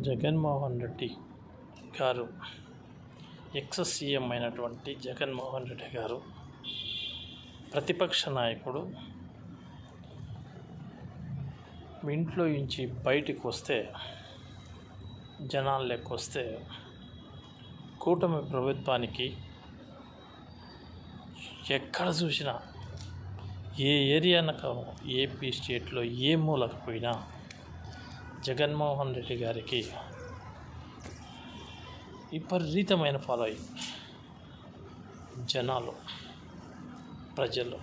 జగన్మోహన్ రెడ్డి గారు, ex CM అయినటువంటి జగన్మోహన్ రెడ్డి గారు ప్రతిపక్ష నాయకుడు ఇంట్లో నుంచి బయటికి వస్తే, జనాల్లోకి వస్తే కూటమి ప్రభుత్వానికి ఎక్కడ చూసినా ఏ ఏరియానకు ఏపీ స్టేట్లో ఏ మూలకు పోయినా జగన్మోహన్ రెడ్డి గారికి విపరీతమైన ఫాలోయింగ్. జనాలు, ప్రజలు,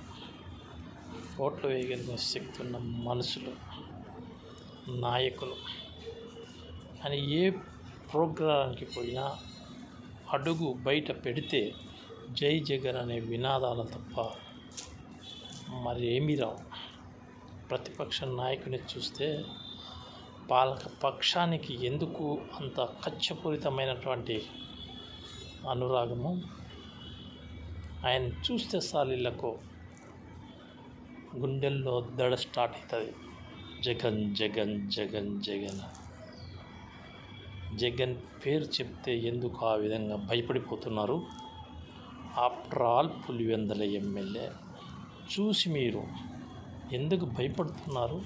ఓట్లు వేయగలిగిన శక్తి ఉన్న మనుషులు, నాయకులు అని ఏ ప్రోగ్రాంకి పోయినా అడుగు బయట పెడితే జై జగన్ అనే వినాదాలు తప్ప మరి ఏమీ రావు. ప్రతిపక్ష నాయకుని చూస్తే పాలక పక్షానికి ఎందుకు అంత కక్షపూరితమైనటువంటి అనురాగము? ఆయన చూస్తే సాలీలకు గుండెల్లో దడ స్టార్ట్ అవుతుంది. జగన్ జగన్ జగన్ జగన్ జగన్ పేరు చెప్తే ఎందుకు ఆ విధంగా భయపడిపోతున్నారు? ఆఫ్టర్ ఆల్ పులివెందుల ఎమ్మెల్యే చూసి మీరు ఎందుకు భయపడుతున్నారు?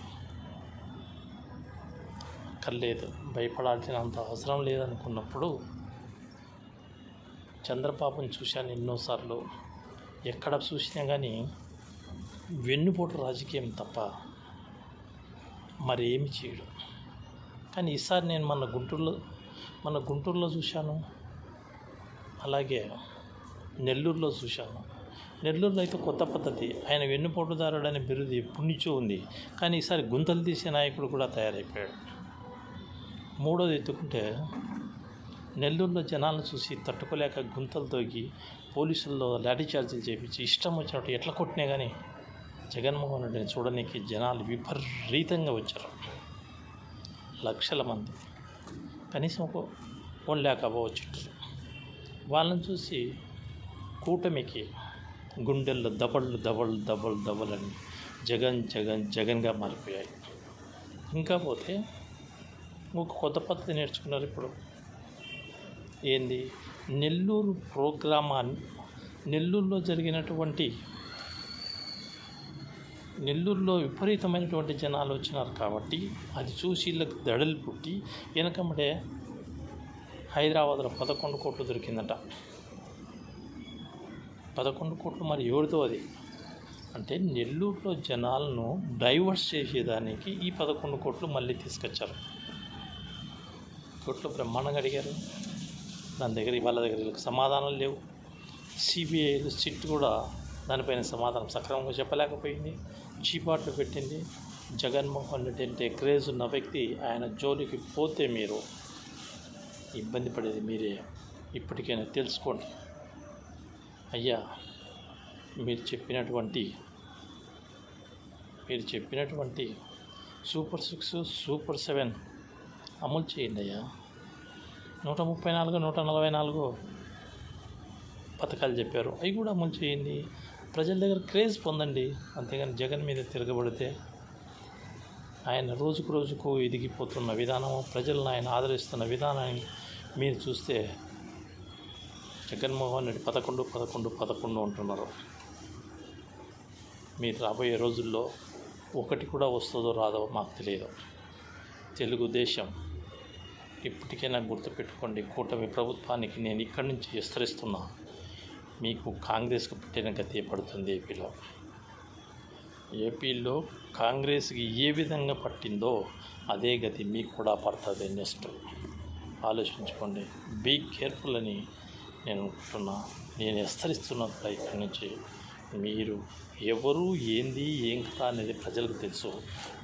అక్కర్లేదు, భయపడాల్సినంత అవసరం లేదనుకున్నప్పుడు చంద్రబాబుని చూశాను ఎన్నోసార్లు. ఎక్కడ చూసినా కానీ వెన్నుపోటు రాజకీయం తప్ప మరి ఏమి చేయడు. కానీ ఈసారి నేను మన గుంటూరులో చూశాను, అలాగే నెల్లూరులో చూశాను. నెల్లూరులో అయితే కొత్త పద్ధతి, ఆయన వెన్నుపోటుదారుడు అనే బిరుదు ఎప్పటి నుంచో ఉంది. కానీ ఈసారి గుంతలు తీసే నాయకుడు కూడా తయారైపోయాడు. మూడోది ఎత్తుకుంటే, నెల్లూరులో జనాలను చూసి తట్టుకోలేక గుంతలు తోగి పోలీసుల్లో లాఠీ చార్జీలు చేయించి ఇష్టం వచ్చినట్టు ఎట్లా కొట్టినా కానీ జగన్మోహన్ రెడ్డిని చూడడానికి జనాలు విపరీతంగా వచ్చారు. లక్షల మంది, కనీసం ఒక 1 lakh అవ్వచ్చు. వాళ్ళని చూసి కూటమికి గుండెల్లో దబళ్ళు అని జగన్ జగన్ జగన్గా మారిపోయాయి. ఇంకా పోతే ఒక కొత్త పద్ధతి నేర్చుకున్నారు ఇప్పుడు. ఏంది? నెల్లూరు నెల్లూరులో జరిగినటువంటి నెల్లూరులో విపరీతమైనటువంటి జనాలు వచ్చినారు కాబట్టి అది చూసి వీళ్ళకి దడలు పుట్టి వెనకమ్మడే హైదరాబాద్లో 11 కోట్లు దొరికిందట. 11 కోట్లు మరి ఎవరితో అది? అంటే నెల్లూరులో జనాలను డైవర్స్ చేసేదానికి ఈ 11 కోట్లు మళ్ళీ తీసుకొచ్చారు. కోట్లు బ్రహ్మాండంగా అడిగారు. వాళ్ళ దగ్గర సమాధానం లేవు. సిబిఐ సిట్ కూడా దానిపైన సమాధానం సక్రమంగా చెప్పలేకపోయింది. చీపాట్లు పెట్టింది. జగన్మోహన్ రెడ్డి అంటే క్రేజ్ ఉన్న వ్యక్తి, ఆయన జోలికి పోతే మీరు ఇబ్బంది పడేది మీరే. ఇప్పటికైనా తెలుసుకోండి అయ్యా. మీరు చెప్పినటువంటి సూపర్ 6, సూపర్ 7 అమలు చేయండి అయ్యా. 134, 144 పథకాలు చెప్పారు, అవి కూడా అమలు చేయండి. ప్రజల దగ్గర క్రేజ్ పొందండి. అంతేగాని జగన్ మీద తిరగబడితే ఆయన రోజుకు ఎదిగిపోతున్న విధానం, ప్రజలను ఆయన ఆదరిస్తున్న విధానాన్ని మీరు చూస్తే జగన్మోహన్ రెడ్డి 11 అంటున్నారు. మీరు రాబోయే రోజుల్లో ఒకటి కూడా వస్తుందో రాదో మాకు తెలియదు. తెలుగుదేశం ఇప్పటికైనా గుర్తుపెట్టుకోండి. కూటమి ప్రభుత్వానికి నేను ఇక్కడి నుంచి విస్తరిస్తున్నా. మీకు కాంగ్రెస్కు పుట్టిన గతి పడుతుంది. ఏపీలో కాంగ్రెస్కి ఏ విధంగా పట్టిందో అదే గతి మీకు కూడా పడుతుంది. నెక్స్ట్ ఆలోచించుకోండి. బీ కేర్ఫుల్ అని నేను అనుకుంటున్నా. నేను విస్తరిస్తున్నా ఇక్కడి నుంచి. మీరు ఎవరు, ఏంది, ఏం కదా అనేది ప్రజలకు తెలుసు.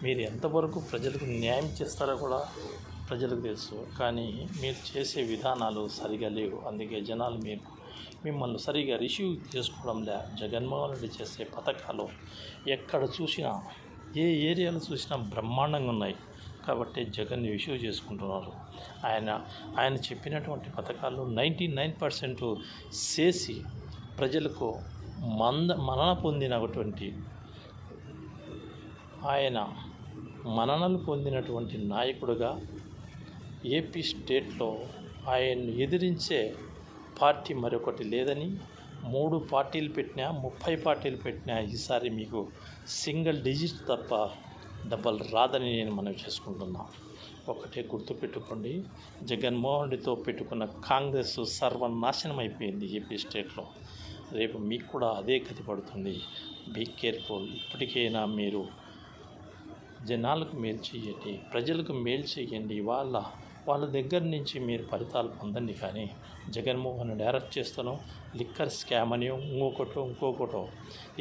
మీరు ఎంతవరకు ప్రజలకు న్యాయం చేస్తారో కూడా ప్రజలకు తెలుసు. కానీ మీరు చేసే విధానాలు సరిగా లేవు. అందుకే జనాలు మిమ్మల్ని సరిగా రిసీవ్ చేసుకోవడంలే. జగన్మోహన్ రెడ్డి చేసే పథకాలు ఎక్కడ చూసినా, ఏ ఏరియాలో చూసినా బ్రహ్మాండంగా ఉన్నాయి. కాబట్టి జగన్ని రిసీవ్ చేసుకుంటున్నారు. ఆయన చెప్పినటువంటి పథకాలు 99% చేసి ప్రజలకు మన్నన పొందినటువంటి ఆయన మన్ననలు పొందినటువంటి నాయకుడుగా ఏపీ స్టేట్లో ఆయన్ని ఎదిరించే పార్టీ మరొకటి లేదని, 3 పార్టీలు పెట్టినా 30 పార్టీలు పెట్టినా ఈసారి మీకు సింగిల్ డిజిట్ తప్ప డబల్ రాదని నేను మనవి చేసుకుంటున్నా. ఒకటే గుర్తుపెట్టుకోండి, జగన్మోహన్ రెడ్డితో పెట్టుకున్న కాంగ్రెస్ సర్వనాశనం అయిపోయింది ఏపీ స్టేట్లో. రేపు మీకు కూడా అదే గతి పడుతుంది. Be careful. ఇప్పటికైనా మీరు జనాలకు మేలు చేయండి, ప్రజలకు మేలు చేయండి. వాళ్ళ దగ్గర నుంచి మీరు ఫలితాలు పొందండి. కానీ జగన్మోహన్ రెడ్డి అరెస్ట్ చేస్తాను, లిక్కర్ స్కామ్ అని ఇంకొకటో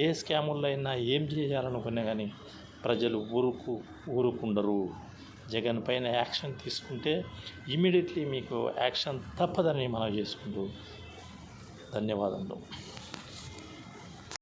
ఏ స్కాముల్లో అయినా ఏం చేయాలనుకున్నా కానీ ప్రజలు ఊరుకుండరు. జగన్ పైన యాక్షన్ తీసుకుంటే ఇమీడియట్లీ మీకు యాక్షన్ తప్పదని మనం చేసుకుంటూ ధన్యవాదములు.